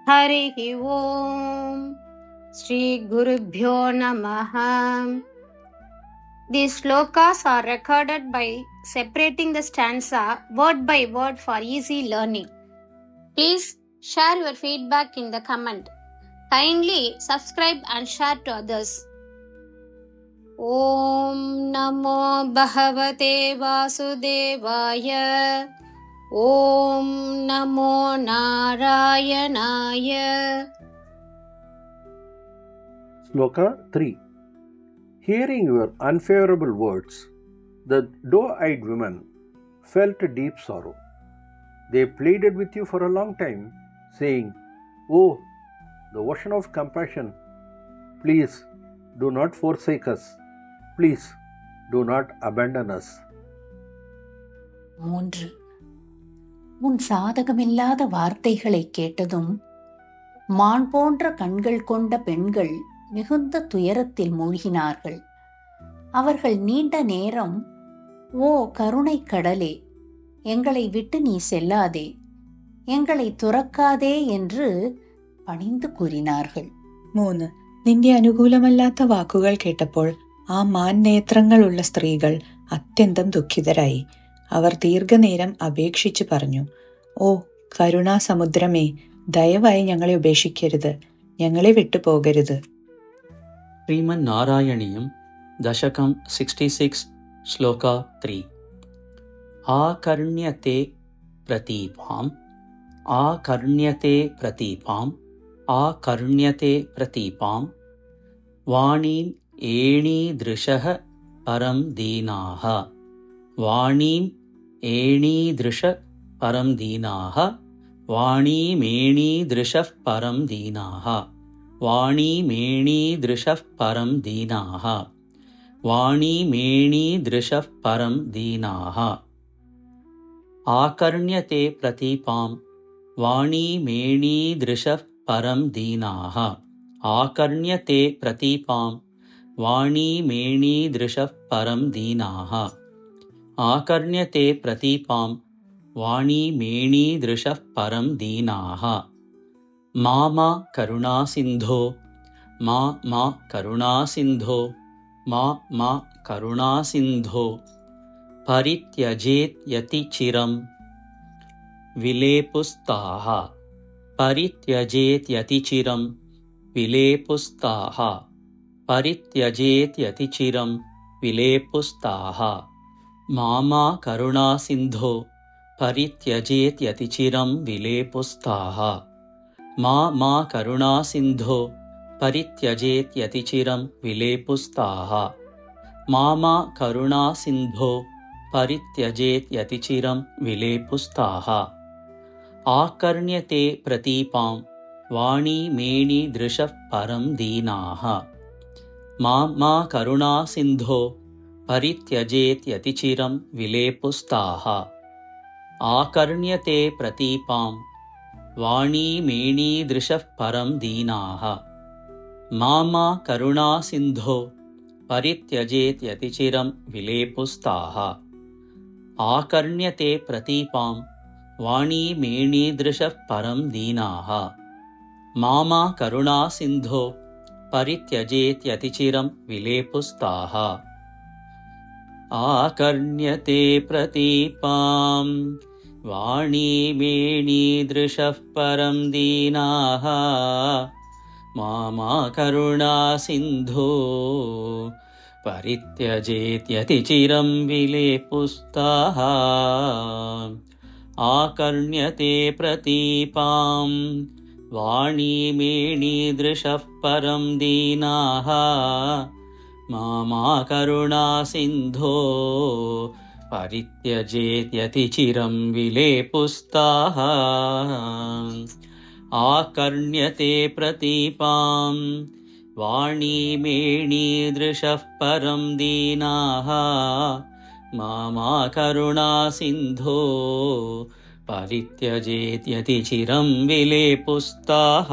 हरिः ओम् श्री गुरुभ्यो नमः. These slokas are recorded by separating the stanza word by word for easy learning. Please share your feedback in the comment. Kindly subscribe and share to others. Om Namo Bhagavate Vasudevaya. Om Namo Narayanaya. Sloka 3. Hearing your unfavorable words, the doe-eyed women felt deep sorrow. They pleaded with you for a long time, saying, "Oh, the ocean of compassion, please do not forsake us. Please do not abandon us." 3. உன் சாதகமில்லாத வார்த்தைகளை கேட்டதும் மான் போன்ற கண்கள் கொண்ட பெண்கள் மிகுந்த துயரத்தில் மூழ்கினார்கள். அவர்கள் நீண்ட நேரம், "ஓ கருணை கடலே, எங்களை விட்டு நீ செல்லாதே, எங்களை തുറക്കാതെ" என்று പണിந்து കൂറിനാர்கள். 3. നിന്റെ അനുകൂലമല്ലാത്ത വാക്കുകൾ കേട്ടപ്പോൾ ആ മാൻ നേത്രങ്ങളുള്ള സ്ത്രീകൾ അത്യന്തം ദുഃഖിതരായി. അവർ ദീർഘനേരം അപേക്ഷിച്ചു പറഞ്ഞു, "ഓ കരുണാസമുദ്രമേ, ദയവായി ഞങ്ങളെ ഉപേക്ഷിക്കരുത്, ഞങ്ങളെ വിട്ടുപോകരുത്." ಶ್ರೀಮನ್ನಾರಾಯಣೀಯಂ ದಶಕಂ 66 ಶ್ಲೋಕ 3. ಆಕರ್ಣ್ಯತೆ ಪ್ರತೀಪಾಂ ಆಕರ್ಣ್ಯತೆ ಪ್ರತೀಪಾಂ ಆಕರ್ಣ್ಯತೆ ಪ್ರತೀಪಾಂ ವಾಣೀಂ ಏಣೀದೃಶಃ ಪರಂ ದೀನಾಃ ವಾಣೀಂ ಏಣೀದೃಶಃ ಪರಂ ದೀನಾಃ ವಾಣೀಮೇಣೀದೃಶಃ ಪರಂ ದೀನಾಃ ವಾಣೀಮೇಣೀದೃಶಃ ಪರಂ ದೀನಾಃ ವಾಣೀಮೇಣೀದೃಶಃ ಪರಂ ದೀನಾಃ ಆಕರ್ಣ್ಯತೆ ಪ್ರತೀಪಾಂ ವಾಣೀಮೇಣೀದೃಶಃ ಪರಂ ದೀನಾಃ ಆಕರ್ಣ್ಯತೆ ಪ್ರತೀಪಾಂ ವಾಣೀಮೇಣೀದೃಶಃ ಪರಂ ದೀನಾಃ ಆಕರ್ಣ್ಯತೆ ಪ್ರತೀಪಾಂ ವಾಣೀಮೇಣೀದೃಶಃ ಪರಂ ದೀನಾಃ ಮಾ ಕರುಣಾಸಿಂಧೋ ಮಾ ಕರುಣಾಸಿಂಧೋ ಮಾ ಕರುಣಾಸಿಂಧೋ ಪರಿತ್ಯಜೇತ್ ಯತಿಚಿರಂ ವಿಲೇಪುಸ್ತಾಃ ಪರಿತ್ಯಜೇತ್ ಯತಿಚಿರಂ ವಿಲೇಪುಸ್ತಾಃ ಪರಿತ್ಯಜೇತ್ ಯತಿಚಿರಂ ವಿಲೇಪುಸ್ತಾಃ ಮಾ ಕರುಣಾಸಿಂಧೋ ಪರಿತ್ಯಜೇತ್ ಯತಿಚಿರಂ ವಿಲೇಪುಸ್ತಾಃ ಮಾ ಕರುಣಾಸಿಂಧೋ ಪರಿತ್ಯಜೇತ್ ಯತಿಚಿರಂ ವಿಲೇಪುಸ್ತಾಃ ಮಾ ಕರುಣಾಸಿಂಧೋ ಪರಿತ್ಯಜೇತ್ ಯತಿಚಿರಂ ವಿಲೇಪುಸ್ತಾಃ ಆಕರ್ಣ್ಯತೆ ಪ್ರತೀಪಾಂ ವಾಣೀಮೇಣೀದೃಶಃ ಪರಂ ದೀನಾಃ ಮಾ ಕರುಣಾಸಿಂಧೋ ಪರಿತ್ಯಜೇತ್ ಯತಿಚಿರಂ ವಿಲೇಪುಸ್ತಾಃ ಆಕರ್ಣ್ಯತೆ ಪ್ರತೀಪಾಂ ವಾಣೀಮೇಣೀದೃಶಃ ಪರಂ ದೀನಾಃ ಮಾ ಕರುಣಾಸಿಂಧೋ ಪರಿತ್ಯಜೇತ್ ಯತಿಚಿರಂ ವಿಲೇಪುಸ್ತಾಃ ಆಕರ್ಣ್ಯತೆ ಪ್ರತೀಪಾಂ ವಾಣೀಮೇಣೀದೃಶಃ ಪರಂ ದೀನಾಃ ಮಾ ಕರುಣಾಸಿಂಧೋ ಪರಿತ್ಯಜೇತ್ ಯತಿಚಿರಂ ವಿಲೇಪುಸ್ತಾಃ ಆಕರ್ಣ್ಯತೆ ಪ್ರತೀಪಾಂ ವಾಣೀಮೇಣೀದೃಶಃ ಪರಂ ದೀನಾಃ ಮಾ ಕರುಣಾಸಿಂಧೋ ಪರಿತ್ಯಜೇತ್ ಯತಿಚಿರಂ ವಿಲೇಪುಸ್ತಾಃ ಆಕರ್ಣ್ಯತೆ ಪ್ರತೀಪಾಂ ವಾಣೀಮೇಣೀದೃಶಃ ಪರಂ ದೀನಾಃ ಮಾ ಕರುಣಾಸಿಂಧೋ ಪರಿತ್ಯಜೇತ್ ಯತಿಚಿರಂ ವಿಲೇಪುಸ್ತಾಃ ಆಕರ್ಣ್ಯತೆ ಪ್ರತೀಪಾಂ ವಾಣೀಮೇಣೀದೃಶಃ ಪರಂ ದೀನಾಃ ಮಾ ಕರುಣಾಸಿಂಧೋ ಪರಿತ್ಯಜೇತ್ ಯತಿಚಿರಂ ವಿಲೇಪುಸ್ತಾಃ.